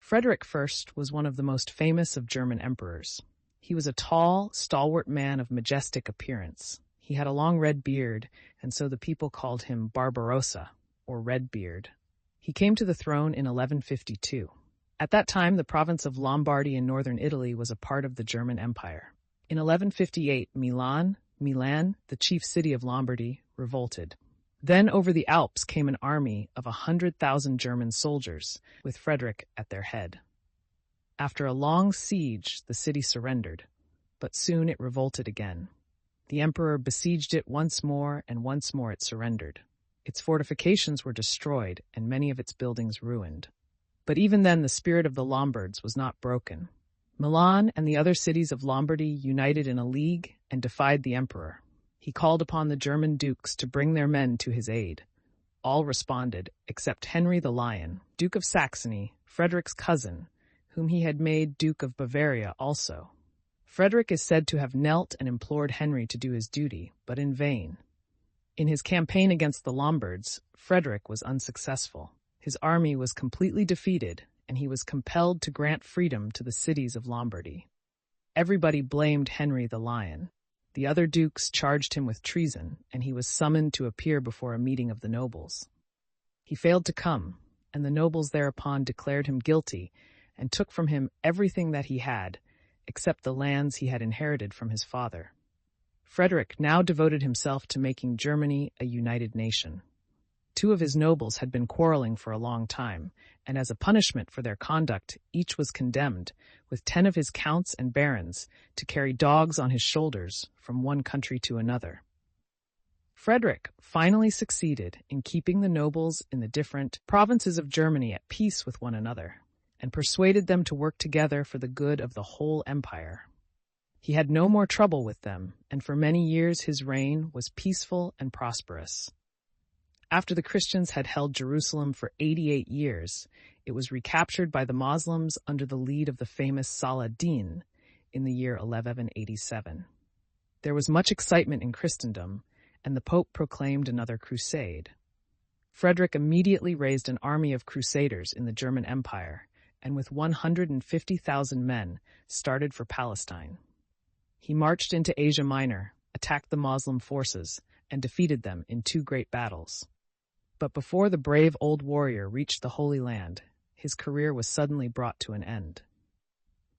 Frederick I was one of the most famous of German emperors. He was a tall, stalwart man of majestic appearance. He had a long red beard, and so the people called him Barbarossa, or Redbeard. He came to the throne in 1152. At that time, the province of Lombardy in northern Italy was a part of the German Empire. In 1158, Milan, the chief city of Lombardy, revolted. Then over the Alps came an army of 100,000 German soldiers, with Frederick at their head. After a long siege, the city surrendered, but soon it revolted again. The emperor besieged it once more, and once more it surrendered. Its fortifications were destroyed, and many of its buildings ruined. But even then the spirit of the Lombards was not broken. Milan and the other cities of Lombardy united in a league and defied the emperor. He called upon the German dukes to bring their men to his aid. All responded, except Henry the Lion, Duke of Saxony, Frederick's cousin, whom he had made Duke of Bavaria also. Frederick is said to have knelt and implored Henry to do his duty, but in vain. In his campaign against the Lombards, Frederick was unsuccessful. His army was completely defeated, and he was compelled to grant freedom to the cities of Lombardy. Everybody blamed Henry the Lion. The other dukes charged him with treason, and he was summoned to appear before a meeting of the nobles. He failed to come, and the nobles thereupon declared him guilty and took from him everything that he had, except the lands he had inherited from his father. Frederick now devoted himself to making Germany a united nation. Two of his nobles had been quarreling for a long time, and as a punishment for their conduct, each was condemned, with 10 of his counts and barons, to carry dogs on his shoulders from one country to another. Frederick finally succeeded in keeping the nobles in the different provinces of Germany at peace with one another, and persuaded them to work together for the good of the whole empire. He had no more trouble with them, and for many years his reign was peaceful and prosperous. After the Christians had held Jerusalem for 88 years, it was recaptured by the Muslims under the lead of the famous Saladin in the year 1187. There was much excitement in Christendom, and the Pope proclaimed another crusade. Frederick immediately raised an army of crusaders in the German Empire, and with 150,000 men started for Palestine. He marched into Asia Minor, attacked the Muslim forces, and defeated them in 2 great battles. But before the brave old warrior reached the Holy Land, his career was suddenly brought to an end.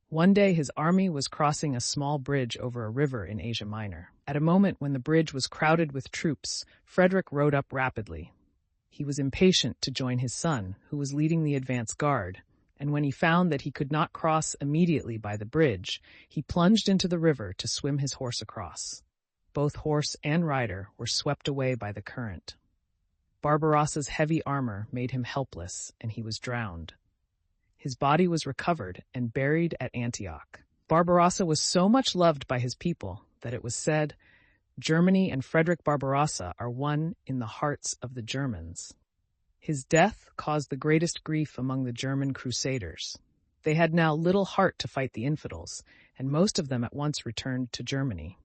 One day his army was crossing a small bridge over a river in Asia Minor. At a moment when the bridge was crowded with troops, Frederick rode up rapidly. He was impatient to join his son, who was leading the advance guard, and when he found that he could not cross immediately by the bridge, he plunged into the river to swim his horse across. Both horse and rider were swept away by the current. Barbarossa's heavy armor made him helpless, and he was drowned. His body was recovered and buried at Antioch. Barbarossa was so much loved by his people that it was said, "Germany and Frederick Barbarossa are one in the hearts of the Germans." His death caused the greatest grief among the German crusaders. They had now little heart to fight the infidels, and most of them at once returned to Germany.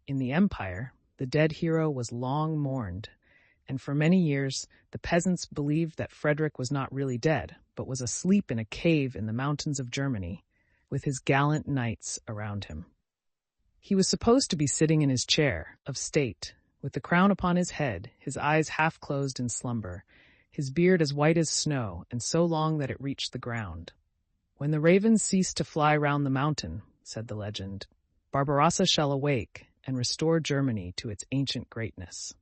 In the empire, the dead hero was long mourned, and for many years the peasants believed that Frederick was not really dead, but was asleep in a cave in the mountains of Germany, with his gallant knights around him. He was supposed to be sitting in his chair of state, with the crown upon his head, his eyes half closed in slumber, his beard as white as snow, and so long that it reached the ground. "When the ravens cease to fly round the mountain," said the legend, "Barbarossa shall awake and restore Germany to its ancient greatness."